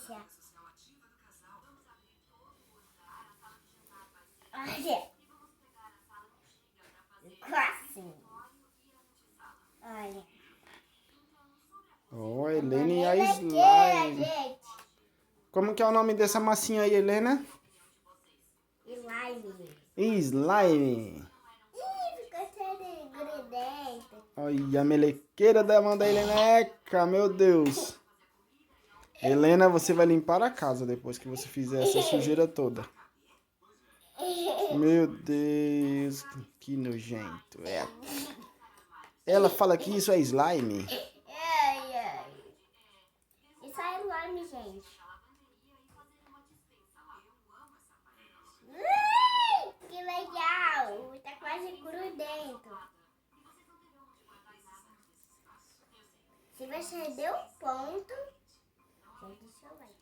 delícia. Olha. Quase. Olha. Ó, Helena e a Melequeira, slime. gente. Como que é o nome dessa massinha aí, Helena? Slime. Slime. Ih, ficou cheio de grudento. Olha a melequeira da mão da Heleneca, meu Deus. Helena, você vai limpar a casa depois que você fizer essa sujeira toda. Meu Deus, que nojento. É. Ela fala que isso é slime. Ai, ai. Isso é slime, gente. Que legal. Tá quase grudento. Se você deu ponto, já deixa o like.